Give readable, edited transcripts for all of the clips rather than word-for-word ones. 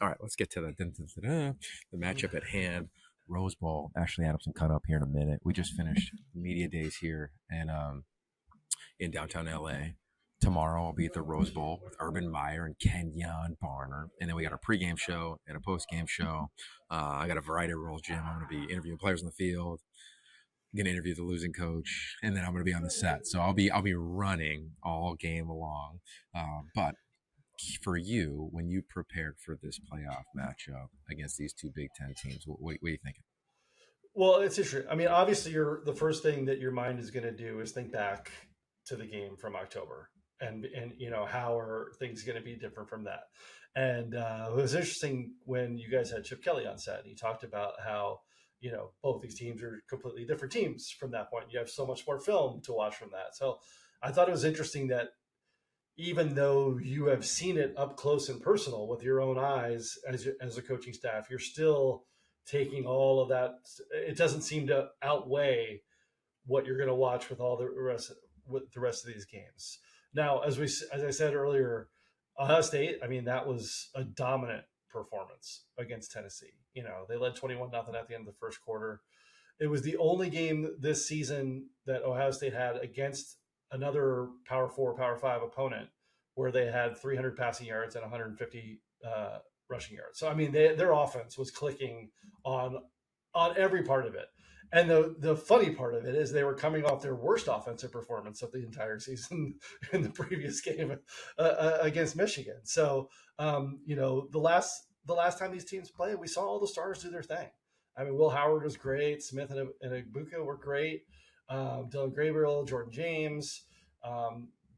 All right, let's get to the matchup at hand. Rose Bowl. Ashley Adamson cut up here in a minute. We just finished media days here and in downtown LA. Tomorrow I'll be at the Rose Bowl with Urban Meyer and Kenyon Barner. And then we got a pregame show and a postgame show. I got a variety of roles, Jim. I'm going to be interviewing players on the field, going to interview the losing coach, and then I'm going to be on the set. So I'll be running all game along. But for you, when you prepared for this playoff matchup against these two Big Ten teams, what are you thinking? Well, it's interesting. I mean, obviously, the first thing that your mind is going to do is think back to the game from October, and how are things going to be different from that. And it was interesting when you guys had Chip Kelly on set. He talked about how both these teams are completely different teams from that point. You have so much more film to watch from that. So I thought it was interesting that even though you have seen it up close and personal with your own eyes as a coaching staff, you're still taking all of that. It doesn't seem to outweigh what you're going to watch with the rest of these games. Now, as I said earlier, Ohio State. I mean, that was a dominant performance against Tennessee. They led 21-0 at the end of the first quarter. It was the only game this season that Ohio State had against another Power Four, Power Five opponent where they had 300 passing yards and 150 rushing yards. So I mean, their offense was clicking on every part of it. And the funny part of it is they were coming off their worst offensive performance of the entire season in the previous game against Michigan. So the last time these teams played, we saw all the stars do their thing. I mean, Will Howard was great. Smith and Ibuka were great. Dylan Gabriel, Jordan James,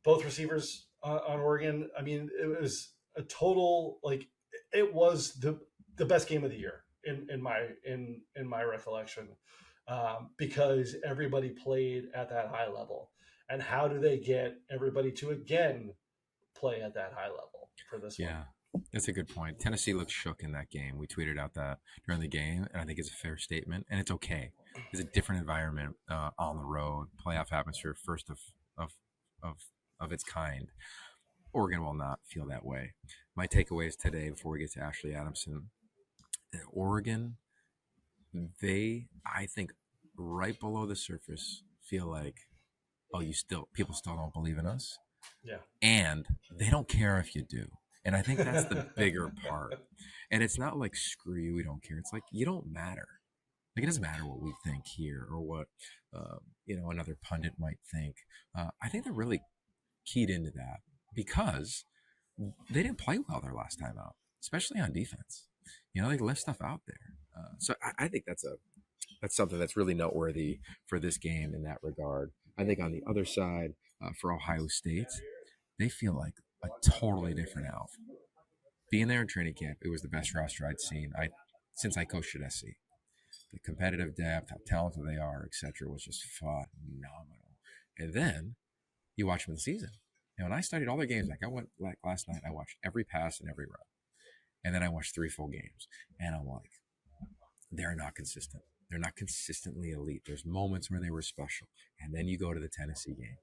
both receivers on Oregon. I mean, it was a total it was the best game of the year in my recollection, because everybody played at that high level. And how do they get everybody to again play at that high level for this one? Yeah, that's a good point. Tennessee looked shook in that game. We tweeted out that during the game, and I think it's a fair statement, and it's okay. It's a different environment on the road, playoff atmosphere, first of of of its kind. Oregon will not feel that way. My takeaways today, before we get to Ashley Adamson, Oregon, I think, right below the surface, feel like, oh, people still don't believe in us, Yeah. and they don't care if you do. And I think that's the bigger part. And it's not like, screw you, we don't care. It's like, you don't matter. Like, it doesn't matter what we think here or what another pundit might think. I think they're really keyed into that because they didn't play well their last time out, especially on defense. They left stuff out there. So I think that's something that's really noteworthy for this game in that regard. I think on the other side, for Ohio State, they feel like a totally different outfit. Being there in training camp, it was the best roster I'd seen since I coached at SC. The competitive depth, how talented they are, etc., was just phenomenal. And then you watch them in the season. And I studied all their games. Like last night, I watched every pass and every run. And then I watched 3 full games. And I'm like, they're not consistent. They're not consistently elite. There's moments where they were special. And then you go to the Tennessee game.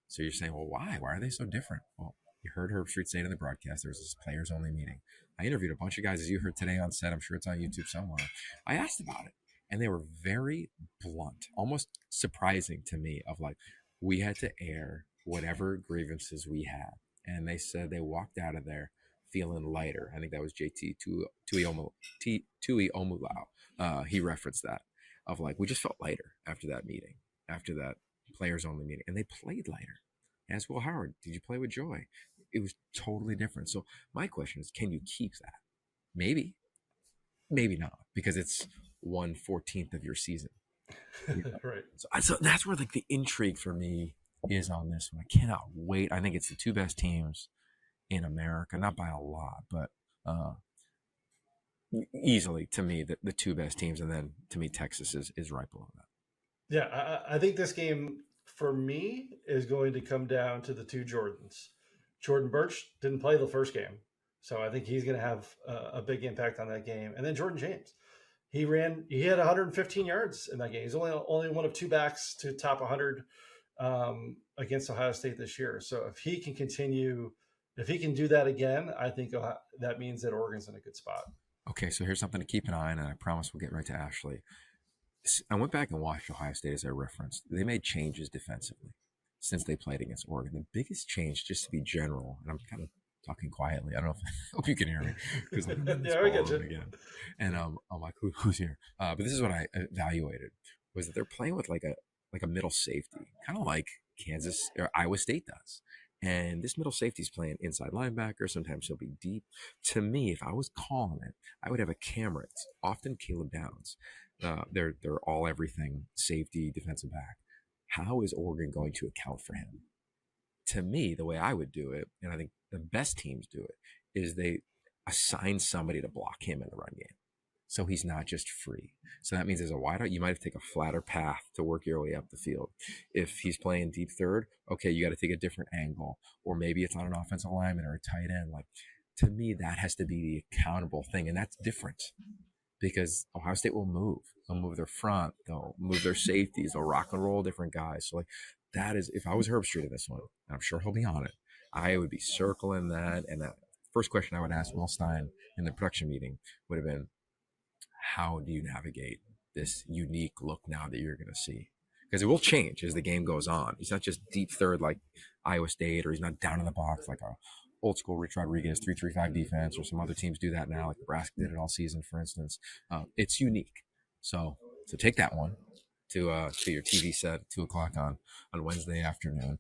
So you're saying, well, why? Why are they so different? Well, you heard Herb Street say it in the broadcast. There was this players only meeting. I interviewed a bunch of guys, as you heard today on set. I'm sure it's on YouTube somewhere. I asked about it. And they were very blunt, almost surprising to me, of like, we had to air whatever grievances we had. And they said they walked out of there feeling lighter. I think that was JT Tui Omulau. He referenced that, of like, we just felt lighter after that meeting, after that players only meeting. And they played lighter. Ask Will Howard, did you play with joy? It was totally different. So my question is, can you keep that? Maybe, maybe not, because it's 1/14 of your season. Right. So that's where like the intrigue for me is on this one. I cannot wait. I think it's the two best teams in America, not by a lot, but easily to me the two best teams, and then to me Texas is right below that. Yeah, I think this game for me is going to come down to the two Jordans. Jordan Birch didn't play the first game, so I think he's going to have a big impact on that game. And then Jordan James, he had 115 yards in that game. He's only one of 2 backs to top 100 against Ohio State this year. So if he can continue If he can do that again, I think that means that Oregon's in a good spot. Okay, so here's something to keep an eye on, and I promise we'll get right to Ashley. I went back and watched Ohio State as I referenced. They made changes defensively since they played against Oregon. The biggest change, just to be general, and I'm kind of talking quietly. I don't know if I hope you can hear me because I'm in this Yeah, we get ballroom you. again. And I'm like, who's here? But this is what I evaluated was that they're playing with like a middle safety, kind of like Kansas or Iowa State does. And this middle safety is playing inside linebacker. Sometimes he'll be deep. To me, if I was calling it, I would have a camera. It's often Caleb Downs. They're all everything safety, defensive back. How is Oregon going to account for him? To me, the way I would do it, and I think the best teams do it, is they assign somebody to block him in the run game. So he's not just free. So that means as a wideout, you might have to take a flatter path to work your way up the field. If he's playing deep third, okay, you got to take a different angle, or maybe it's on an offensive lineman or a tight end. Like to me, that has to be the accountable thing, and that's different because Ohio State will move. They'll move their front. They'll move their safeties. They'll rock and roll different guys. So like that is, if I was Herb Street in this one, and I'm sure he'll be on it, I would be circling that. And that first question I would ask Will Stein in the production meeting would have been, how do you navigate this unique look now that you're going to see? Because it will change as the game goes on. He's not just deep third like Iowa State, or he's not down in the box like a old school Rich Rodriguez 3-3-5 defense, or some other teams do that now, like Nebraska did it all season, for instance. It's unique. So take that one to your TV set at 2 o'clock on Wednesday afternoon.